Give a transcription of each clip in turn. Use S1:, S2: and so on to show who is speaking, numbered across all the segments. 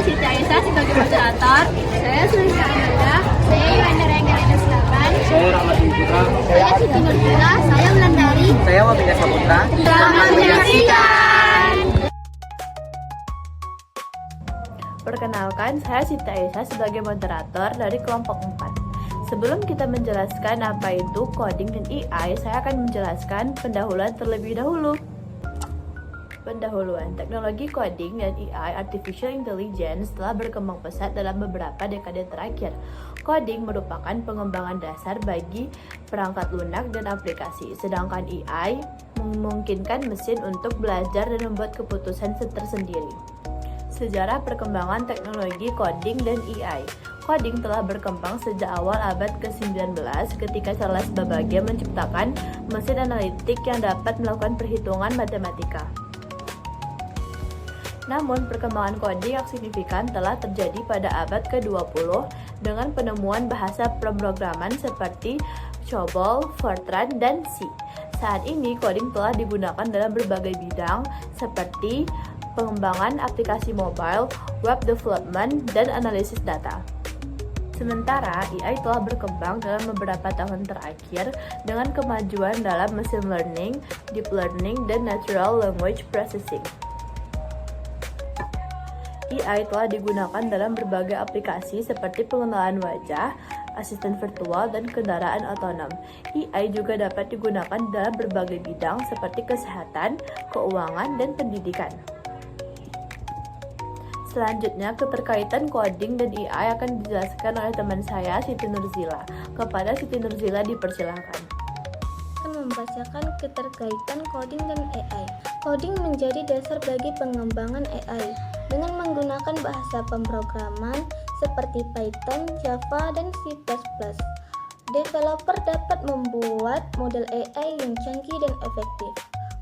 S1: Siti Aisyah sebagai moderator. Saya Sulistya Amanda. Saya Yolanda Renggalina Selatan.
S2: Saya Rahmat Dwi Putra.
S1: Saya Siti Nurjila. Saya Wulandari.
S2: Saya Wabida Saputra.
S1: Selamat menyaksikan.
S3: Perkenalkan, saya Siti Aisyah sebagai moderator dari kelompok 4. Sebelum kita menjelaskan apa itu coding dan AI, saya akan menjelaskan pendahuluan terlebih dahulu. Pendahuluan, teknologi coding dan AI Artificial Intelligence telah berkembang pesat dalam beberapa dekade terakhir. Coding merupakan pengembangan dasar bagi perangkat lunak dan aplikasi, sedangkan AI memungkinkan mesin untuk belajar dan membuat keputusan tersendiri. Sejarah perkembangan teknologi coding dan AI. Coding telah berkembang sejak awal abad ke-19 ketika Charles Babbage menciptakan mesin analitik yang dapat melakukan perhitungan matematika. Namun, perkembangan coding yang signifikan telah terjadi pada abad ke-20 dengan penemuan bahasa pemrograman seperti COBOL, Fortran, dan C. Saat ini, coding telah digunakan dalam berbagai bidang seperti pengembangan aplikasi mobile, web development, dan analisis data. Sementara, AI telah berkembang dalam beberapa tahun terakhir dengan kemajuan dalam machine learning, deep learning, dan natural language processing. AI telah digunakan dalam berbagai aplikasi seperti pengenalan wajah, asisten virtual, dan kendaraan otonom. AI juga dapat digunakan dalam berbagai bidang seperti kesehatan, keuangan, dan pendidikan. Selanjutnya, keterkaitan coding dan AI akan dijelaskan oleh teman saya, Siti Nurjila. Kepada Siti Nurjila dipersilahkan.
S4: Akan membacakan keterkaitan coding dan AI. Coding menjadi dasar bagi pengembangan AI dengan menggunakan bahasa pemrograman seperti Python, Java, dan C++. Developer dapat membuat model AI yang canggih dan efektif.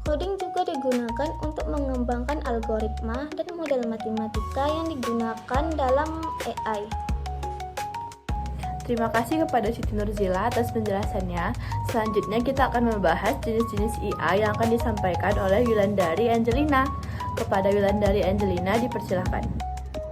S4: Coding juga digunakan untuk mengembangkan algoritma dan model matematika yang digunakan dalam AI.
S3: Terima kasih kepada Siti Nurjila atas penjelasannya. Selanjutnya kita akan membahas jenis-jenis AI yang akan disampaikan oleh Wulandari Angelina. Kepada Wulandari Angelina dipersilahkan.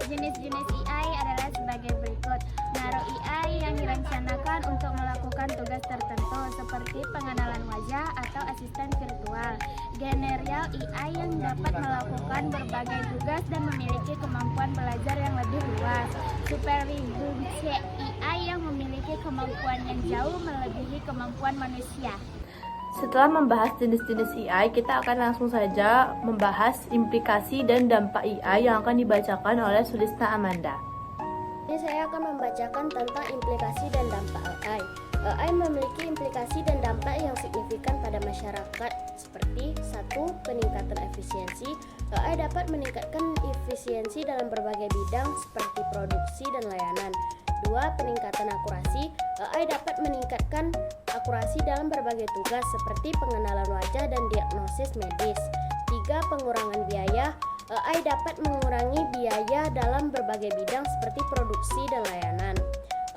S1: Jenis-jenis AI adalah sebagai berikut. Nano AI yang direncanakan untuk melakukan tugas tertentu seperti pengenalan wajah atau asisten virtual. General AI yang dapat melakukan berbagai tugas dan memiliki kemampuan belajar yang lebih luas. Superintelligence AI yang memiliki kemampuan yang jauh melebihi kemampuan manusia.
S3: Setelah membahas jenis-jenis AI, kita akan langsung saja membahas implikasi dan dampak AI yang akan dibacakan oleh Sulistya Amanda.
S5: Ini saya akan membacakan tentang implikasi dan dampak AI. AI memiliki implikasi dan dampak yang signifikan pada masyarakat seperti 1. Peningkatan efisiensi. AI dapat meningkatkan efisiensi dalam berbagai bidang seperti produksi dan layanan. 2. Peningkatan akurasi. AI dapat meningkatkan akurasi dalam berbagai tugas seperti pengenalan wajah dan diagnosis medis. 3. Pengurangan biaya. AI dapat mengurangi biaya dalam berbagai bidang seperti produksi dan layanan.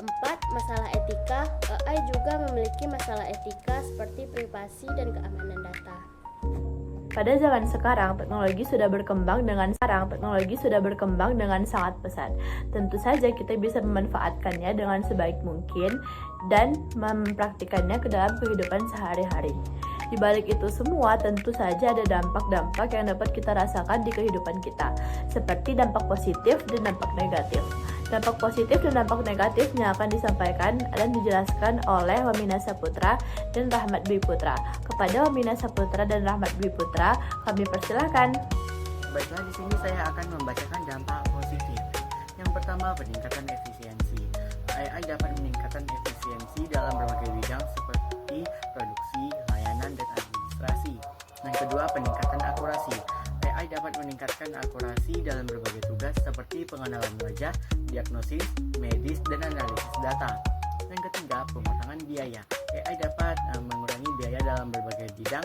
S5: 4. Masalah etika. AI juga memiliki masalah etika seperti privasi dan keamanan data.
S3: Pada zaman sekarang, teknologi sudah berkembang dengan sangat pesat. Tentu saja kita bisa memanfaatkannya dengan sebaik mungkin dan mempraktikannya ke dalam kehidupan sehari-hari. Di balik itu semua, tentu saja ada dampak-dampak yang dapat kita rasakan di kehidupan kita, seperti dampak positif dan dampak negatif. Dampak positif dan dampak negatifnya akan disampaikan dan dijelaskan oleh Wamina Saputra dan Rahmat Dwi Putra. Kepada Wamina Saputra dan Rahmat Dwi Putra, kami persilahkan.
S2: Baiklah, di sini saya akan membacakan dampak positif. Yang pertama, peningkatan efisiensi. AI dapat meningkatkan efisiensi dalam berbagai bidang seperti produksi, layanan, dan administrasi. Yang kedua, peningkatan akurasi. AI dapat meningkatkan akurasi dalam berbagai tugas seperti pengenalan wajah, diagnosis, medis, dan analisis data. Yang ketiga, pengurangan biaya. AI dapat mengurangi biaya dalam berbagai bidang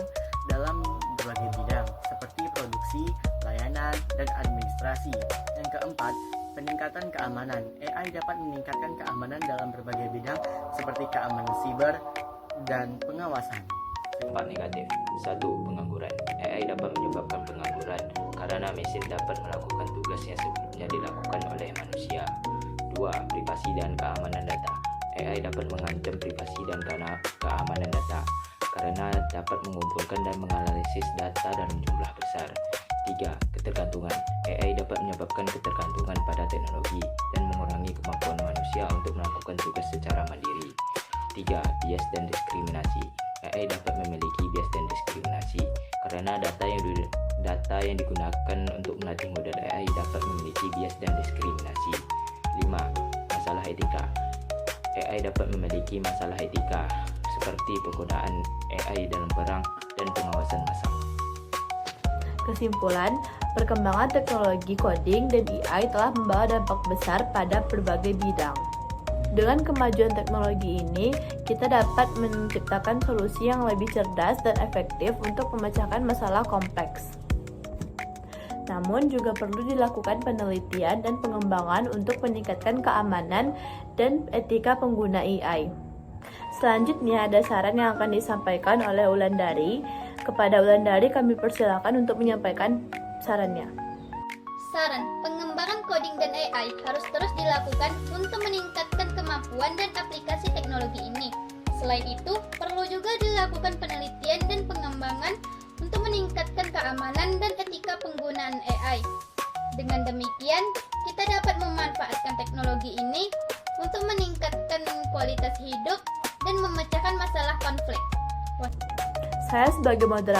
S2: seperti produksi, layanan, dan administrasi. Yang keempat, peningkatan keamanan. AI dapat meningkatkan keamanan dalam berbagai bidang seperti keamanan siber dan pengawasan.
S6: Dampak negatif. 1. Pengangguran. AI dapat menyebabkan pengangguran karena mesin dapat melakukan tugas yang sebelumnya dilakukan oleh manusia. 2. Privasi dan keamanan data. AI dapat mengancam privasi dan keamanan data karena dapat mengumpulkan dan menganalisis data dalam jumlah besar. 3. Ketergantungan. AI dapat menyebabkan ketergantungan pada teknologi dan mengurangi kemampuan manusia untuk melakukan tugas secara mandiri. 3. Bias dan diskriminasi. AI dapat memiliki bias dan diskriminasi karena data yang digunakan untuk melatih model AI dapat memiliki bias dan diskriminasi. 5. Masalah etika. AI dapat memiliki masalah etika seperti penggunaan AI dalam perang dan pengawasan massal.
S3: Kesimpulan, perkembangan teknologi coding dan AI telah membawa dampak besar pada berbagai bidang. Dengan kemajuan teknologi ini, kita dapat menciptakan solusi yang lebih cerdas dan efektif untuk memecahkan masalah kompleks. Namun juga perlu dilakukan penelitian dan pengembangan untuk meningkatkan keamanan dan etika pengguna AI. Selanjutnya ada saran yang akan disampaikan oleh Wulandari. Kepada Wulandari kami persilakan untuk menyampaikan sarannya.
S7: Saran, pengembangan coding dan AI harus terus dilakukan untuk meningkatkan kemampuan dan aplikasi teknologi ini. Selain itu, perlu juga dilakukan penelitian dan pengembangan untuk meningkatkan keamanan dan etika penggunaan AI. Dengan demikian, kita dapat memanfaatkan teknologi ini untuk meningkatkan kualitas hidup dan memecahkan masalah konflik.
S3: Saya sebagai moderator